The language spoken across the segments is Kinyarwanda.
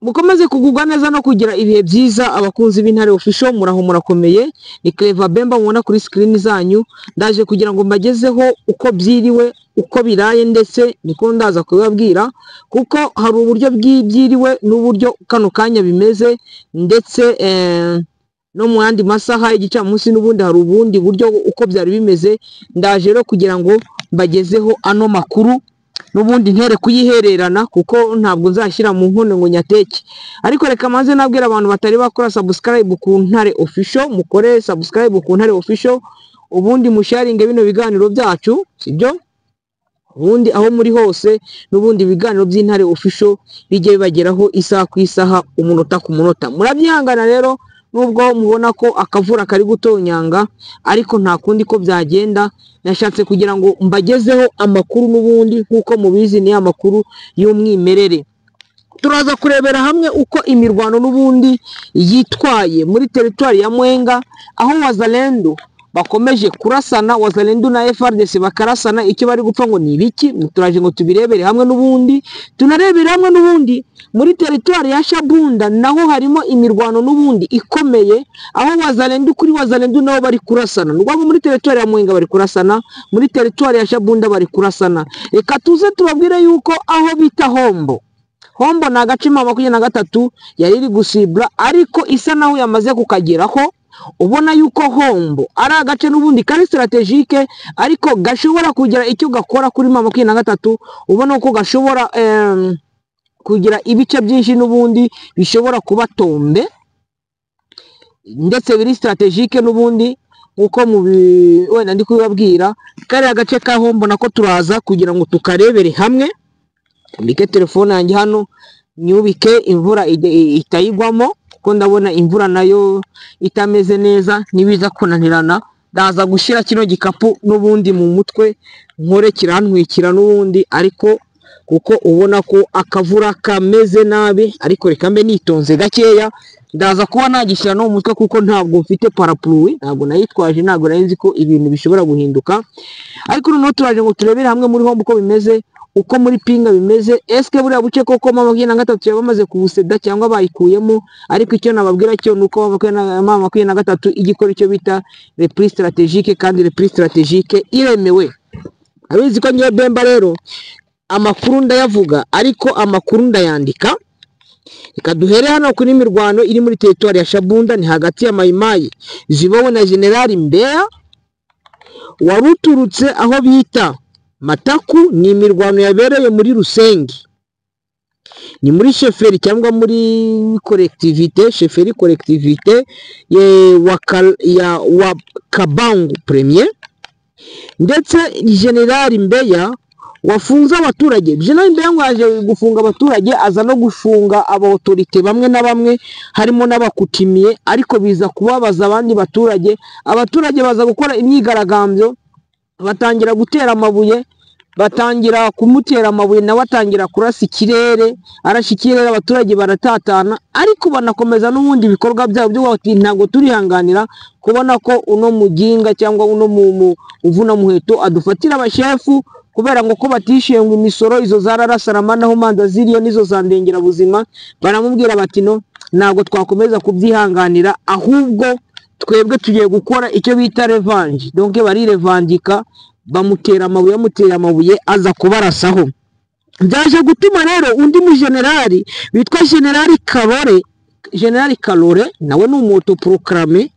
mukomeze kugubwa neza no kugira ibihe byiza abakunzi b'Intare Official, muraho murakomeye. Ni Clever Bemba mubona kuri screen zanyu, ndaje kugira ngo mbagezeho uko byiriwe, uko biraye, ndetse niko ndaza kubabwira kuko hari uburyo bw'ibyiriwe n'uburyo kano kanya bimeze, ndetse no mu yandi masaha y'igicamunsi n'ubundi hari ubundi buryo uko byari bimeze. Ndaje rero kugira ngo mbagezeho ano makuru n'ubundi ntere kuyihererana kuko ntabwo nzashyira mu nkono ngo nyateke. Ariko reka manze nabwira abantu batari bakora subscribe ku Ntare Official, mukore subscribe ku Ntare Official, ubundi musharinge bino biganiro byacu, sibyo? Ubundi aho muri hose n'ubundi biganiro by'Intare Official bijye bibageraho isaha ku isaha, umunota ku munota. Murabyihangana rero nubwo mubona ko akavura kari gutonyanga, ariko nta kundi ko byagenda. Nashatse kugira ngo mbagezeho amakuru n'ubundi nkuko mubizi ni amakuru y'umwimerere. Turaza kurebera hamwe uko imirwano n'ubundi yitwaye muri territoire ya Mwenga, aho Wazalendo bakomeje kurasana, Wazalendo na FARDC bakarasana. Icyo bari gupfa ngo ni ibiki? Turaje ngo tubirebere hamwe n'ubundi, tunarebera hamwe n'ubundi muri territoire ya Shabunda naho harimo imirwano n'ubundi ikomeye, aho Wazalendo kuri Wazalendo nabo bari kurasana. Nubwo muri territoire ya Mwenga bari kurasana, muri territoire ya Shabunda bari kurasana. Reka tuze tubabwire yuko aho bita Hombo na agace 23 yari iri gusibla, ariko isa naho yamaze kukageraho. Ubona yuko Hombo ari agace n'ubundi kari strategique, ariko gashobora kugira icyo gakora kuri 23. Ubona ko gashobora kugira ibice byinshi n'ubundi bishobora kuba tombe, ndetse biri strategique n'ubundi uko wenda ndi kubabwira. Kari agace ka Hombo nako turaza kugira ngo tukarebere hamwe. Mbike telefone yanjye hano nyubike imvura itayigwamo kuko ndabona imvura nayo itameze neza, nibiza kunanirana ndaza gushira kino gikapu n'ubundi mu mutwe nkore kirantwikira n'ubundi, ariko kuko ubona ko akavura kameze nabi. Ariko reka mbe nitonze gakeya, ndaza kuba nagishyira no mu mutwe kuko ntabwo mfite parapluie, ntabwo nayitwaje, ntabwo nari nzi ko ibintu bishobora guhinduka. Ariko noneho turaje ngo turebere hamwe muri Hombo uko bimeze, uko muri Pinga bimeze. Eske buriya buce koko 23 yabamaze kubuseda cyangwa bayikuyemo? Ariko icyo nababwira cyo nuko 23 igikora icyo bita reprise stratégique, kandi reprise stratégique iremewe. Abizi ko ngiye Bemba rero amakuru ndayavuga, ariko amakuru ndayandika. Reka duhere hano kuri mirwano iri muri territoire ya Shabunda, ni hagati ya Mayimayi Zibowe na General Mbeya waruturutse aho bita Mataku. Ni imirwano yabereye muri Rusengi, ni muri chefferie cyangwa muri collectivité, chefferie collectivité wa Kabangu Premier. Ndetse General Mbeya wafunze abaturage. General Mbeya ngo yaje gufunga abaturage, aza no gufunga abautorité bamwe na bamwe, harimo n'abakutimiye, ariko biza kubabaza abandi baturage. Abaturage baza gukora imyigaragambyo, batangira gutera amabuye, batangira kumutera amabuye, nawe atangira kurasa ikirere, arasha ikirere, abaturage baratatana. Ariko banakomeza n'ubundi ibikorwa byabo byo bati ntago turihanganira kubona ko uno muginga cyangwa uno uvuna muheto adufatira abashefu, kubera ngo ko batishiye ngo imisoro izo zararasarama naho manza ziriyo nizo zandengera buzima. Baramubwira bati no, ntago twakomeza kubyihanganira, ahubwo twebwe tugiye gukora icyo bita revenge. Donc bari revandika, bamutera amabuye aza kubarasaho. Byaje gutuma rero undi mu generali witwa General Kalore, nawe ni umuto proclame,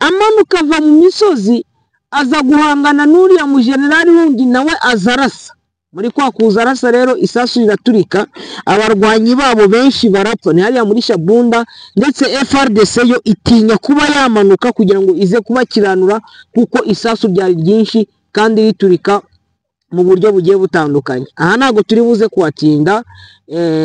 amanuka ava mu misozi aza guhangana n'uriya mu generali wundi, nawe azarasa. Muri kwa kuzarasa rero isasu riraturika, abarwanyi babo benshi barapfa. Ni hariya muri Shabunda, ndetse FARDC yo itinya kuba yamanuka kugira ngo ize kubakiranura kuko isasu ryari ryinshi kandi riturika mu buryo bugiye butandukanye. Aha ntago turi buze kuhatinda,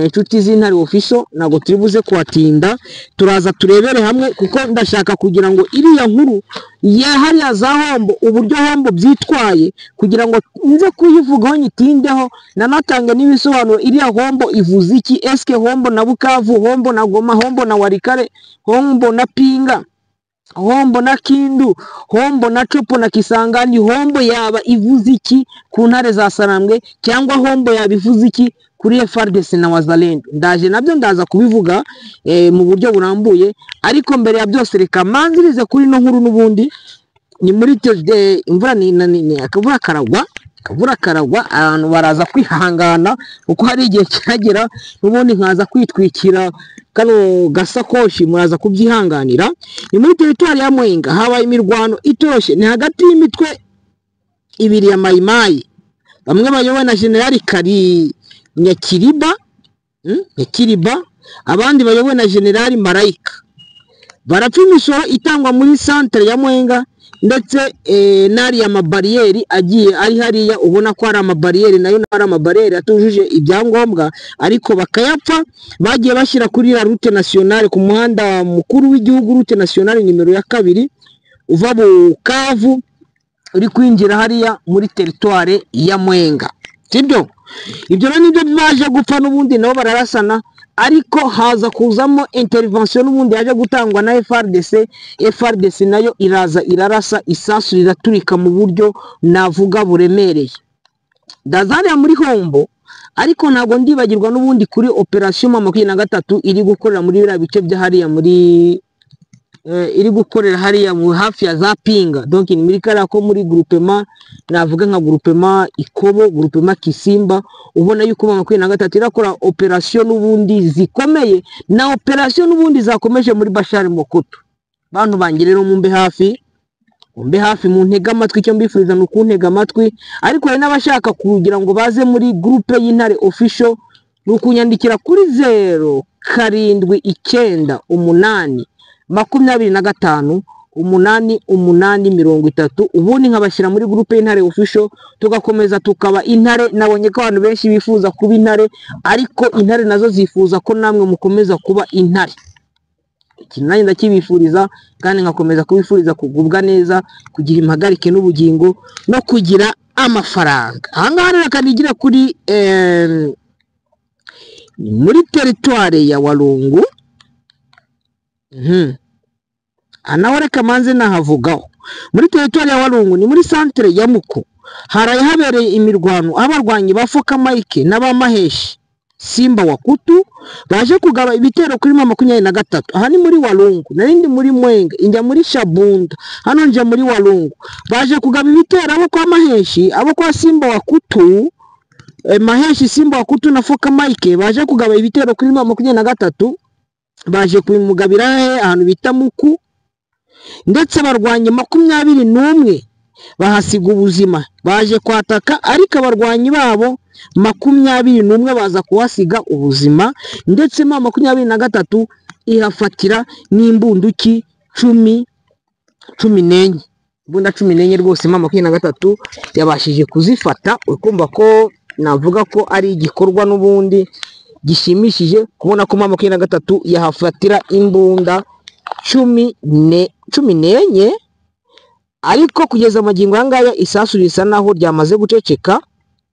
inshuti z'Intare Official, ntago turi buze kuhatinda. Turaza turebere hamwe kuko ndashaka kugira ngo iriya nkuru ya hariya za Hombo, uburyo Hombo byitwaye, kugira ngo nze kuyivugaho nyitindeho, nanatanga n'ibisobanuro. Iriya Hombo ivuze iki? Eske Hombo na Bukavu, Hombo na Goma, Hombo na Warikare, Hombo na Pinga, Hombo na Kindu, Hombo na Chopo na Kisangani, Hombo yaba ivuze iki ku Ntare za Sarambwe, cyangwa Hombo yaba ivuze iki ku kuri FARDC na Wazalendo. Ndaje nabyo ndaza kubivuga mu buryo burambuye, ariko mbere ya byose reka manzirize kuri no nkuru n'ubundi. Ni muri imvura ni akavura karagwa abantu baraza kwihangana kuko hari igihe kiragera n'ubundi nkaza kwitwikira kano gasakoshi, muraza kubyihanganira. Ni muri teritwari ya Mwenga habaye imirwano itoroshye, ni hagati y'imitwe ibiri ya Mayimayi, bamwe bayobowe na General Kari Nyakiriba, abandi bayobowe na General Marayika. Barapfa imisoro itangwa muri centre ya Mwenga, ndetse nari ya mabariyeri agiye ari hariya, ubona ko ari amabariyeri nayo ari amabariyeri atujuje ibyangombwa, ariko bakayapfa. Bagiye bashyira kuri la route nationale, ku muhanda mukuru w'igihugu, route nationale nimero ya 2 uva Bukavu uri kwinjira hariya muri teritware ya Mwenga, sibyo? Ibyo rero nibyo baje gupfa, n'ubundi nabo bararasana, ariko haza kuzamo intervention n'ubundi yaje gutangwa na FARDC nayo iraza irarasa, isasu riraturika mu buryo navuga buremereye. Ndazariya muri Hombo, ariko ntago ndibagirwa n'ubundi kuri operation 23 iri gukorera muri biriya bice bya hariya muri iri gukorera hariya hafi ya za Pinga. Donc ni muri kara ko muri groupement, navuga nka groupement Ikobo, groupement Kisimba, ubona yuko 23 irakora operation n'ubundi zikomeye, na operation n'ubundi zakomeje muri Bashari Mokoto. Bantu bangi rero mumbe hafi mu ntega amatwi, icyo mbifuriza no kuntega amatwi. Ariko hari n'abashaka kugira ngo baze muri groupe y'Intare official, nukunyandikira kuri 0779258830, ubundi nkabashyira muri groupe y'Intare official, tugakomeza tukaba intare. Nabonye ko abantu benshi bifuza kuba intare, ariko intare nazo zifuza ko namwe mukomeza kuba intare. Ikintu nanjye ndakibifuriza, kandi nkakomeza kubifuriza kugubwa neza, kugira impagarike n'ubugingo, no kugira amafaranga. Ahangaha rero kanigira kuri muri teritware ya Walungu. Anaho reka manze nahavugaho. Muri teritware ya Walungu ni muri centre ya Muko, haraye habereye imirwano, abarwanyi bafoka Mike n'abamaheshi Simba wa Kutu baje kugaba ibitero kuri 23. Aha ni muri Walungu, narindi muri Mwenga, injya muri Shabunda, hano nje muri Walungu. Baje kugaba ibitero abo kwa Maheshi, abo kwa Simba wa Kutu, Maheshi Simba wa Kutu na Foka Mike baje kugaba ibitero kuri 23. Baje kubimugabira ahantu bita Muku, ndetse barwanye 21 bahasiga ubuzima. Baje kwataka, ariko abarwanyi babo 21 baza kuhasiga ubuzima, ndetse 23 ihafatira n'imbunduki 14. Bunda 14 rwose 23 yabashije kuzifata. Ukumva ko navuga ko ari igikorwa n'ubundi gishimishije kubona ko 23 yahafatira imbunda 14. Ariko kugeza amagingo yangaya isasu risa naho ryamaze guceceka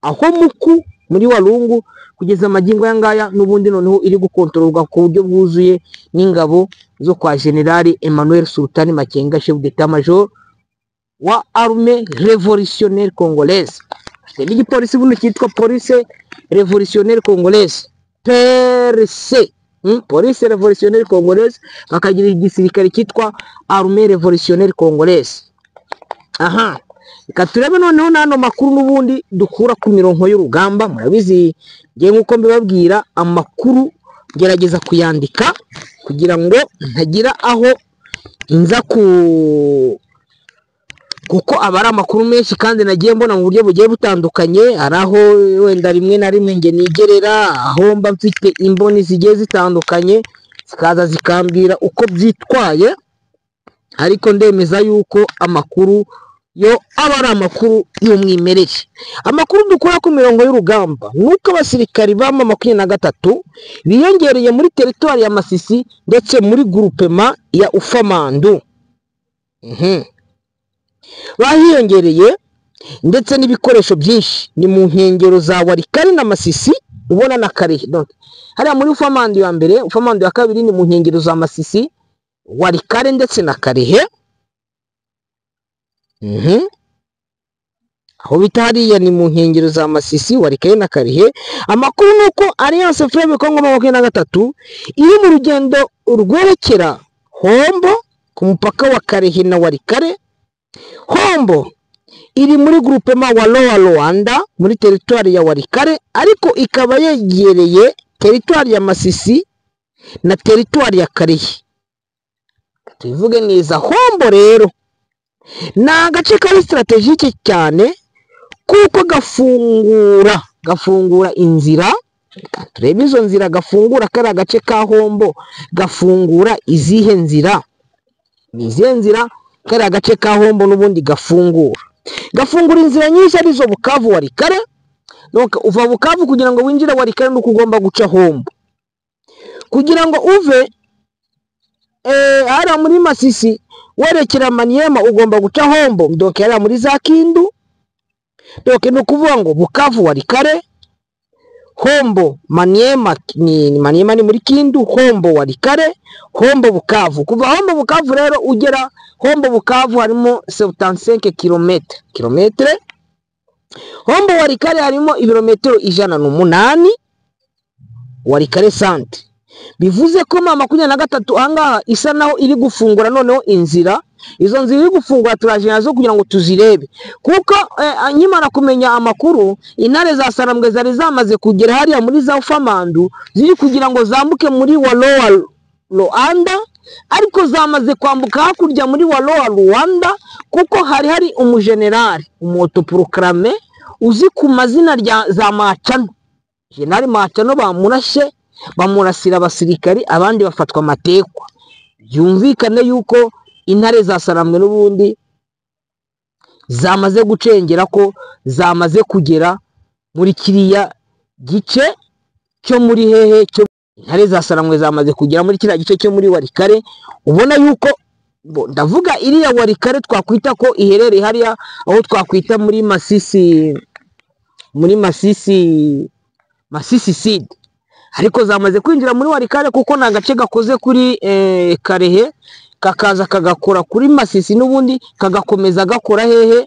aho Muku muri Walungu. Kugeza amagingo yangaya n'ubundi noneho iri gukontororwa ku buryo bwuzuye n'ingabo zo kwa General Emmanuel Sultani Makenga, chef d'état major wa armée révolutionnaire congolaise. Ni polisi buno cyitwa police révolutionnaire congolaise, PRC, police révolutionnaire congolaise, bakagira igisirikare cyitwa armée révolutionnaire congolaise. Aha, reka turebe noneho nano makuru n'ubundi dukura ku mirongo y'urugamba. Murabizi ngiye nkuko mbibabwira, amakuru gerageza kuyandika kugira ngo ntagira aho nza kuko abari amakuru menshi kandi nagiye mbona mu buryo bugiye butandukanye. Araho wenda rimwe na rimwe nge nigerera aho mba mfite imboni zigiye zitandukanye, zikaza zikambwira uko byitwaye, ariko ndemeza yuko amakuru yo aba ari amakuru y'umwimerere. Amakuru dukora ku mirongo y'urugamba nuko abasirikari ba 23 biyongereye muri teritwari ya Masisi, ndetse muri groupement ya Ufamandu. Bahiyongereye, ndetse n'ibikoresho byinshi ni mu nkengero za Warikari na Masisi, ubona na Karehe. Donc hariya muri Ufamandu ya mbere, Ufamandu ya kabiri ni mu nkengero za Masisi, Warikari ndetse na Karehe. aho bita hariya ni mu nkengero za Masisi Walikale na Karehe. Amakuru nuko Alliance Fleuve Congo 23 iri mu rugendo rwerekera Hombo ku mupaka wa Karehe na Walikale. Hombo iri muri groupement wa Loa Rwanda muri territoire ya Walikale, ariko ikaba yegereye territoire ya Masisi na territoire ya Karehe. Tuvuge neza, Hombo rero na agace kari strategique cyane kuko gafungura inzira. Turebe izo nzira gafungura, kari agace ka Hombo gafungura izihe nzira? Ni izihe nzira kari agace ka Hombo n'ubundi gafungura inzira nyinshi, arizo Bukavu Walikale. Donc uva Bukavu kugira ngo winjire Walikale nuko ugomba guca Hombo. Kugira ngo uve ara muri Masisi werekera Maniema ugomba guca Hombo. Donc ara muri za Kindu. Donc no kuvuga ngo Bukavu Walikale, Hombo Maniema, ni Maniema ni muri Kindu, Hombo Walikale, Hombo Bukavu. Kuva Hombo Bukavu rero ugera Hombo Bukavu harimo 75 kilometre. Hombo Walikale harimo ibirometero 108. Walikale centre bivuze ko mama 23 ahangaha isa naho iri gufungura noneho inzira. Izo nzira iri gufungura turaje nazo kugira ngo tuzirebe, kuko nkimara kumenya amakuru intare za Sarambwe zari zamaze kugera hariya muri za Ufamandu ziri kugira ngo zambuke muri Loa Rwanda, ariko zamaze kwambuka hakurya muri Loa Rwanda kuko hari umugenerali umuautoproclamé uzi ku mazina rya za Macano. General Macano bamurashe, bamurasira abasirikari, abandi bafatwa amatekwa. Yumvikane yuko intare za Sarambwe n'ubundi zamaze gucengera, ko zamaze kugera muri kiriya gice cyo muri hehe cyo. Intare za Sarambwe zamaze kugera muri kiriya gice cyo muri Walikale. Ubona yuko ndavuga iriya Walikale twakwita ko iherereye hariya aho twakwita muri Masisi Sud, ariko zamaze kwinjira muri Walikale kuko na gace gakoze kuri Karehe kakaza kagakora kuri Masisi n'ubundi kagakomeza gakora hehe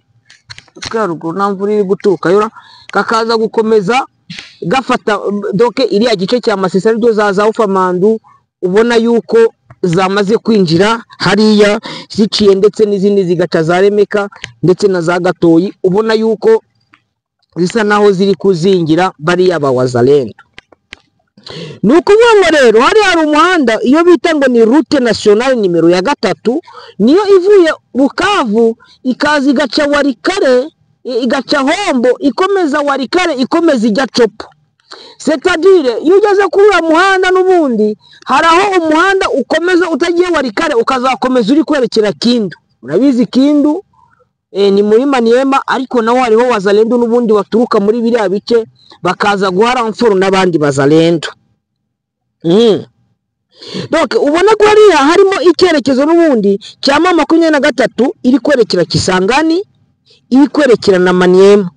twarugo namvura iri guturuka yora kakaza gukomeza gafata. Donc iriya gice cya Masisi ari ryo za Ufamandu ubona yuko zamaze kwinjira hariya ziciye, ndetse n'izindi zigaca za Remeka ndetse na za Gatoyi. Ubona yuko zisa naho ziri kuzingira bariya Wazalendo. Nukuvuga ngo rero hari umuhanda iyo bita ngo ni route nationale nimero ya 3, niyo ivuye Bukavu ikaza igaca Walikale, igaca Hombo, ikomeza Walikale, ikomeza ijya Chopo. C'est-à-dire iyo ugeze kuri uwo muhanda n'ubundi hari aho umuhanda ukomeza utagiye Walikale ukazakomeza uri kwerekera Kindu. Urabizi Kindu ni muri Maniema, ariko naho hariho Wazalendo n'ubundi baturuka muri biriya bice bakaza guhara mforo n'abandi Wazalendo. Donc ubona ko hariya harimo icyerekezo n'ubundi cya mama 23 iri kwerekera Kisangani, iri kwerekera na Maniema.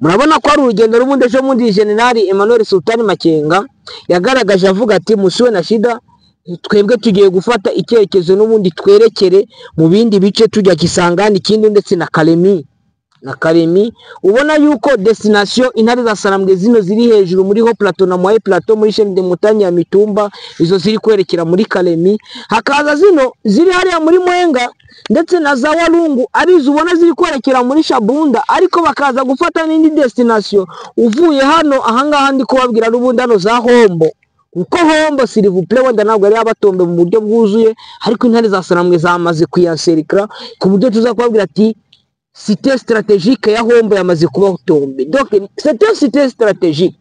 Murabona ko ari urugendo rubundi ejo mundi General Emmanuel Sultani Makenga yagaragaje avuga ati musiwe na shida, twebwe tugiye gufata icyerekezo n'ubundi twerekere mu bindi bice tujya Kisangani, Kindu ndetse na Kalemi. Ubona yuko destination intare za Sarambwe zino ziri hejuru muri Ho Plateau na Moye Plateau muri chaîne de montagne ya Mitumba, izo ziri kwerekera muri Kalemi. Hakaza zino ziri hariya muri Mwenga ndetse na za Walungu, arizo ubona ziri kwerekera muri Shabunda, ariko bakaza gufata n'indi destination uvuye hano ahangaha ndi kubabwira n'ubundi hano za Hombo. Uko Hombo s'il vous plaît wenda ntabwo ari abatombe mu buryo bwuzuye, ariko intare za Sarambwe zamaze kuyanserikra ku buryo tuza kubabwira ati cité stratégique ya Hombo yamaze kuba utombe. Donc c'est une cité stratégique,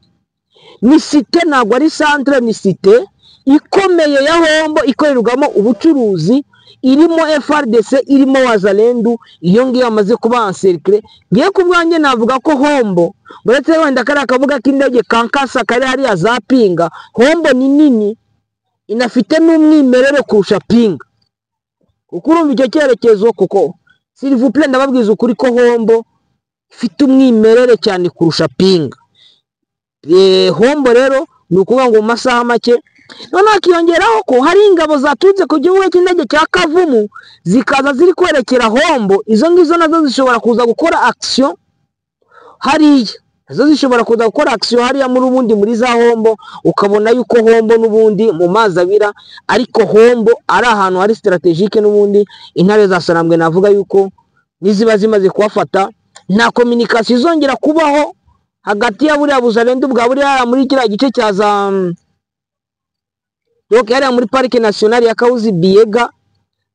ni cité ntabwo ari centre, ni cité ikomeye ya Hombo ikorerwamo ubucuruzi, irimo FRDC, irimo Wazalendo. Iyo ngiyo yamaze kuba encercler. Ngiye kubwanjye navuga ko Hombo buretse wenda kari akavuga k'indege kankasa kari hariya za Pinga, Hombo ni nini, inafite n'umwimerere kurusha Pinga. Kuko urumva icyo cyerekezo, kuko s'il vous plaît ndababwiza ukuri ko Hombo ifite umwimerere cyane kurusha Pinga. Hombo rero ni ukuvuga ngo mu masaha make none hakiyongeraho ko hari ingabo zaturutse ku kibuga cy'indege cya Kavumu zikaza ziri kwerekera Hombo. Izo ngizo nazo zishobora kuza gukora action hariya, nazo zishobora kuza gukora action hariya muri ubundi muri za Hombo, ukabona yuko Hombo n'ubundi mu mazi abira, ariko Hombo ari ahantu hari strategique n'ubundi intare za Sarambwe navuga yuko niziba zimaze kuhafata nta communication izongera kubaho hagati ya buriya Buzalendo bwa buriya muri kiriya gice cya za donc yari muri Parike Nationale ya Kahuzi Biega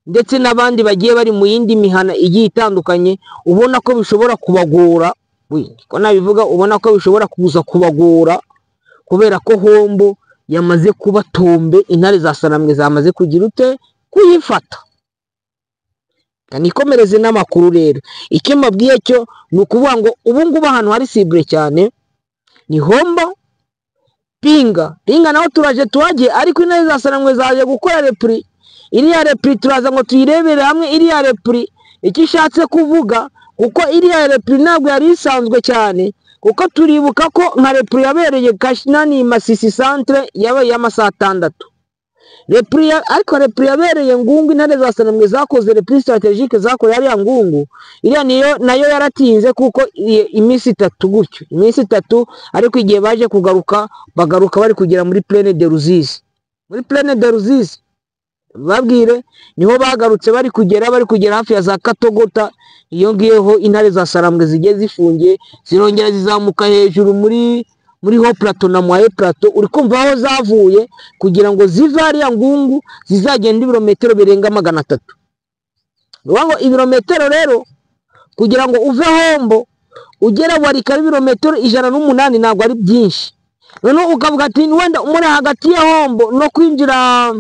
ndetse n'abandi bagiye bari mu yindi mihana igiye itandukanye. Ubona ko bishobora kubagora, ko nabivuga, ubona ko bishobora kuza kubagora kubera ko Hombo yamaze kuba tombe, intare za Sarambwe zamaze kugira ute kuyifata. Kanikomereze n'amakuru rero, icyo mbabwiye cyo ni ukuvuga ngo ubu ngubu ahantu hari cible cyane ni Hombo, Pinga naho turaje tuhagiye, ariko intare za Sarambwe zaje gukora repri. Iriya repri turaza ngo tuyirebere hamwe. Iriya repri icyo ishatse kuvuga, kuko iriya repri ntabwo yari isanzwe cyane, kuko turibuka ko nka repri yabereye Kashinani Masisi centre yabaye y'amasaha 6. Repri ariko repri yabereye Ngungu, intare za Sarambwe zakoze repri strategique zakoze hariya Ngungu. Iriya nayo yaratinze kuko iminsi 3 gutyo, iminsi 3, ariko igihe baje bagaruka bari kugera muri Plaine de Ruzizi. Muri Plaine de Ruzizi babwire niho bagarutse bari kugera hafi ya za Katogota. Iyo ngiyeho intare za Sarambwe zigiye zifungiye, zirongera zizamuka hejuru muri ho plateau na mwaye plateau. Uri kumva aho zavuye kugira ngo ziva hariya Ngungu zizagenda ibirometero birenga 300. Ngo ibirometero rero kugira ngo uve Hombo ugera Warika ibirometero 108 ntabwo ari byinshi. None ukavuga ati wenda umuri hagati ya Hombo no kwinjira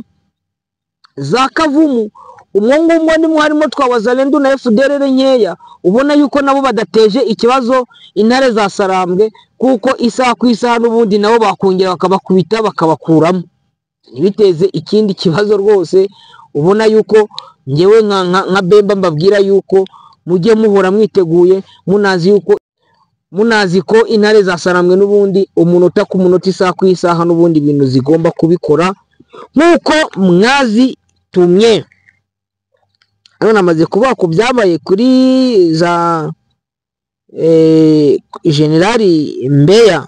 za Kavumu, umwongo ndimo harimo twa Wazalendo na FDLR nkeya, ubona yuko nabo badateje ikibazo intare za Sarambwe, kuko isaha ku isaha n'ubundi nabo bakongera bakabakubita bakabakuramo, ntibiteze ikindi kibazo rwose. Ubona yuko ngewe nka Bemba mbabwira yuko mujye muhora mwiteguye, munazi ko intare za Sarambwe n'ubundi umunota ku munota, isaha ku isaha n'ubundi ibintu zigomba kubikora nkuko mwazitumye. Hano namaze kuvuga ko byabaye kuri za Generali Mbeya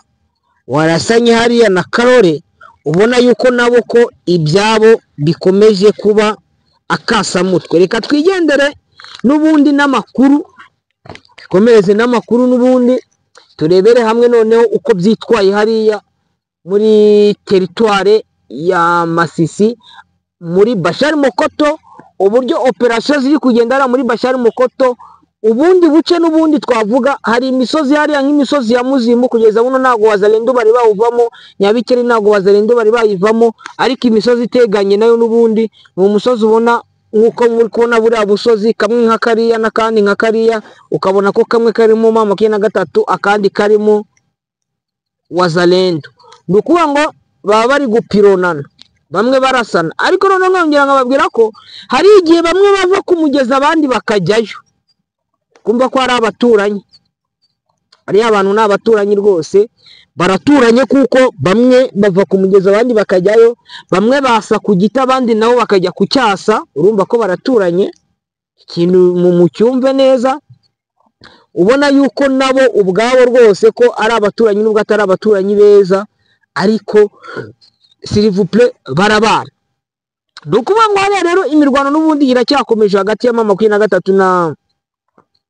warasanye hariya na Karore. Ubona yuko nabo ko ibyabo bikomeje kuba akasamutwe. Reka twigendere n'ubundi n'amakuru, komereze n'amakuru n'ubundi turebere hamwe noneho uko byitwaye hariya muri territoire ya Masisi muri Bashari Mokoto, uburyo operation ziri kugendara muri Bashari Mokoto. Ubundi buce n'ubundi twavuga hari imisozi hariya nk'imisozi ya Muzimu, kugeza buno ntago Wazalendo bari bawuvamo, Nyabikeri ntago Wazalendo bari bayivamo, ariko imisozi iteganye nayo n'ubundi mu musozi ubona nkuko muri kubona buriya busozi kamwe nka kariya n'akandi nka kariya, ukabona ko kamwe karimo 23 akandi karimo Wazalendo. Nukuvuga ngo baba bari gupironana, bamwe barasana, ariko none nkongera nkababwira ko hari igihe bamwe bava kumugeza abandi bakajyayo. Kumva ko ari abaturanyi, ari abantu n'abaturanyi rwose, baraturanye kuko bamwe bava kumugeza abandi bakajyayo, bamwe basa ku giti abandi nabo bakajya ku cyasa. Urumva ko baraturanye, ikintu mu cyumve neza. Ubona yuko nabo ubwabo rwose ko ari abaturanyi, nubwo atari abaturanyi beza, ariko s'il vous plaît barabana. Nukuvuga ngo rero imirwano n'ubundi iracyakomeje hagati ya 23 na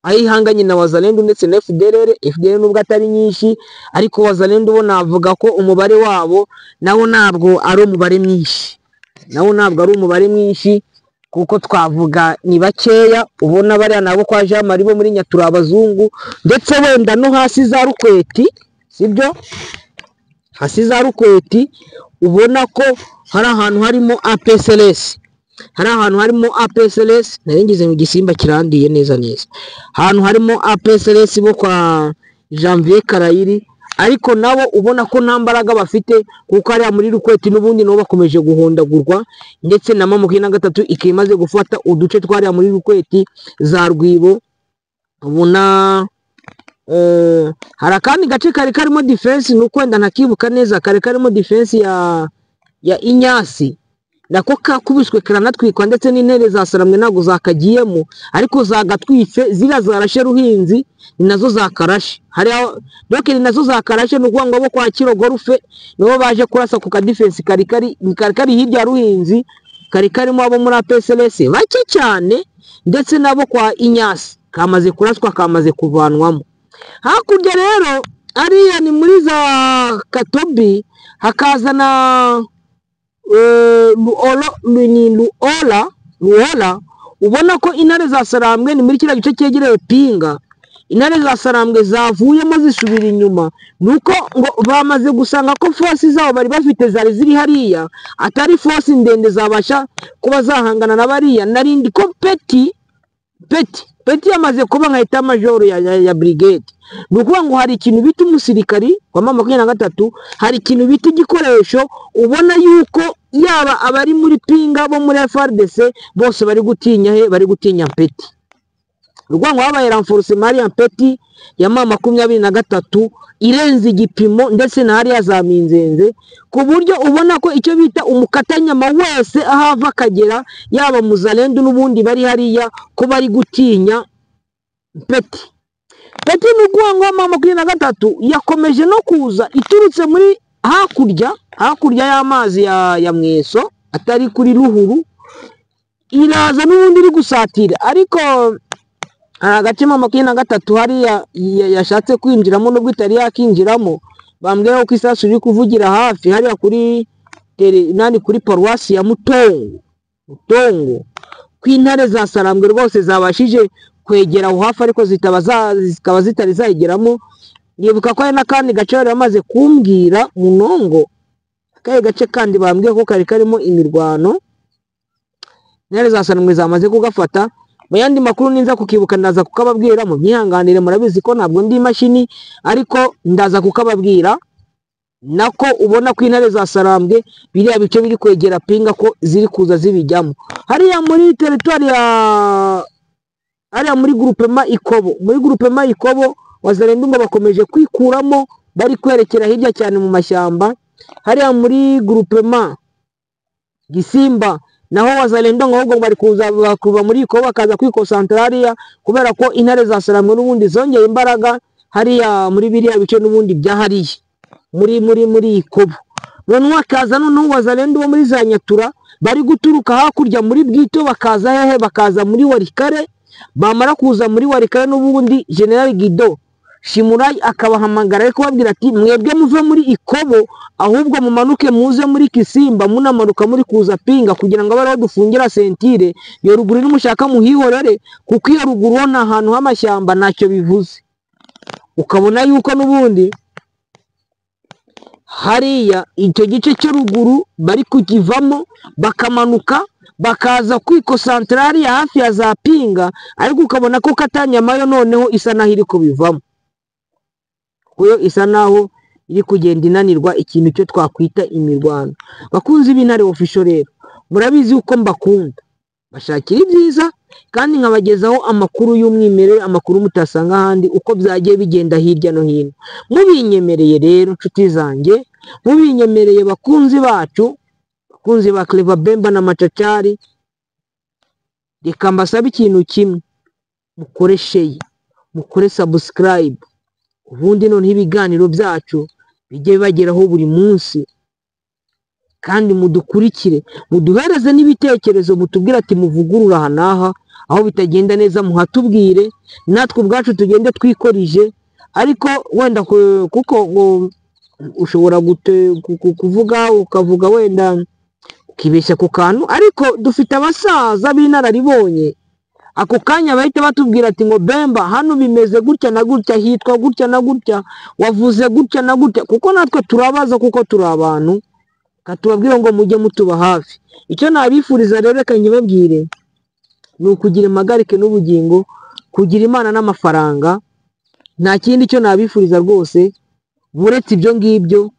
ayihanganye na Wazalendo ndetse na FDLR nubwo atari nyinshi, ariko Wazalendo bo navuga ko umubare wabo nawo ntabwo ari umubare mwinshi, kuko twavuga ni bakeya. Ubona bari nabo kwa Jean Marie bo muri Nyatura abazungu, ndetse wenda no hasi za Rukweti, sibyo hasi za Rukweti ubona ko hari ahantu harimo APSLS, naringize mu gisimba kirandiye neza, ahantu harimo APSLS bo kwa Janvier Karayiri, ariko nabo ubona ko nta mbaraga bafite, kuko ari muri Rukweti n'ubundi nabo bakomeje guhondagurwa, ndetse na 23 ikimaze gufata uduce twari muri Rukweti za Rwibo. Ubona hari akandi gace kari karimo defense, nuko wenda ntakibuka neza, kari karimo defense ya Inyasi nako kakubiswe karanatwikwa ndetse n'intebe zasaramwe ntabwo zakagiyemo ariko zagatwitse zira zarashe Ruhinzi ni nazo zakarashe hariya doke ni nazo zakarashe n'ukuvuga ngo abo kwa Kirogorufe nibo baje kurasa ku kadifensi kari hirya Ruhinzi kari karimo abo muri APSLS bake cyane ndetse nabo kwa Inyasi kamaze kuraswa kamaze kuvanwamo. Hakurya rero ariya ni muri za Katobi hakazana Luola ubona ko intare za Sarambwe ni muri kiriya gice cyegereye Pinga. Intare za Sarambwe zavuyemo zisubira inyuma nuko ngo bamaze gusanga ko force zabo bari bafite zari ziri hariya atari force ndende zabasha kuba zahangana na bariya narindi ko Peti yamaze kuba nka etat major ya brigade nukuvuga ngo hari ikintu bita umusirikari wa 23 hari ikintu bita igikoresho ubona yuko yaba abari muri Pinga bo muri FRDC bose bari gutinya Peti. Rwango habaye renforcement ya Peti ya 23 irenze igipimo ndetse na hariya za Minzenze ku buryo ubona ko icyo bita umukatanyama wese ahava kagera yaba muzalendo n'ubundi bari hariya ko bari gutinya Peti n'ugwango 23 yakomeje no kuza iturutse muri hakurya y'amazi ya Mweso atari kuri Ruhuru iraza n'ubundi iri gusatira ariko agace 23 hariya yashatse kwinjiramo nubwo itari yakinjiramo bambwiye ko isasu iri kuvugira hafi hariya kuri kuri paruwasi ya Mutongo kw'intare za Sarambwe rwose zabashije kwegera aho hafi ariko zikaba zitari zayigeramo. Nibuka ko ari n'akandi gace bari bamaze kumbwira Munongo kaye gace kandi bambwiye ko kari karimo imirwano intare za Sarambwe zamaze kugafata. Mu yandi makuru ninza kukibuka ndaza kukababwira mu myihanganire murabizi ko ntabwo ndi mashini ariko ndaza kukababwira nako ubona ko intare za Sarambwe biriya bice biri kwegera Pinga ko ziri kuza zibijyamo hariya muri territoire hariya muri groupement Ikobo wazalendo ngo bakomeje kwikuramo bari kwerekera hirya cyane mu mashyamba hariya muri groupement Gisimba naho wazalendo ngo bari kuva muri Ikobo bakaza kwikosantrariya kubera ko intare za Sarambwe n'ubundi zongeye imbaraga hariya muri biriya bice n'ubundi byahariye muri Ikobo none wakaza noneho wazalendo bo muri za Nyatura bari guturuka hakurya muri Bwito bakaza muri Warikare bamara kuza muri Warikare n'ubundi General Gido Shimurayi akabahamagara ariko babwira ati mwebwe muve muri Ikobo ahubwo mumanuke muze muri Kisimba munamanuka muri kuza Pinga kugira ngo bari dufungira sentire yo ruguru n'umushaka muhihorere kuko iyo ruguru ona ahantu h'amashyamba ntacyo bivuze. Ukabona yuko n'ubundi hariya icyo gice cyo ruguru bari kukivamo bakamanuka bakaza kwikosantrari hafi ya za Pinga ariko ukabona ko Katanyamayo noneho isa naho iri kubivamo kuyo isa naho iri kugenda inanirwa ikintu cyo twakwita imirwano. Bakunzi b'Intare Official rero murabizi uko mbakunda bashakira ibyiza kandi nkabagezaho amakuru y'umwimerere amakuru mutasanga handi uko byagiye bigenda hirya no hino. Mubinyemereye rero nshuti zanjye mubinyemereye bakunzi bacu bakunzi ba Clever Bemba na Machachari reka mbasaba ikintu kimwe mukore share mukore subscribe ubundi none ibiganiro byacu bijye bageraho buri munsi kandi mudukurikire muduhereze n'ibitekerezo mutubwira ati muvugurura hanaha aho bitagenda neza muhatubwire natwe ubwacu tugende twikorije ariko wenda kuko ushobora kuvuga ukavuga wenda ukibeshya ku kantu ariko dufite abasaza b'inararibonye ako kanya bahita batubwira ati ngo Bemba hano bimeze gutya na gutya hitwa gutya na gutya wavuze gutya na gutya kuko natwe turabaza kuko turi abantu katubabwira ngo mujye mutuba hafi. Icyo nabifuriza rero reka nyibabwire ni ukugira impagarike n'ubugingo kugira Imana n'amafaranga nta kindi cyo nabifuriza rwose buretse ibyo ngibyo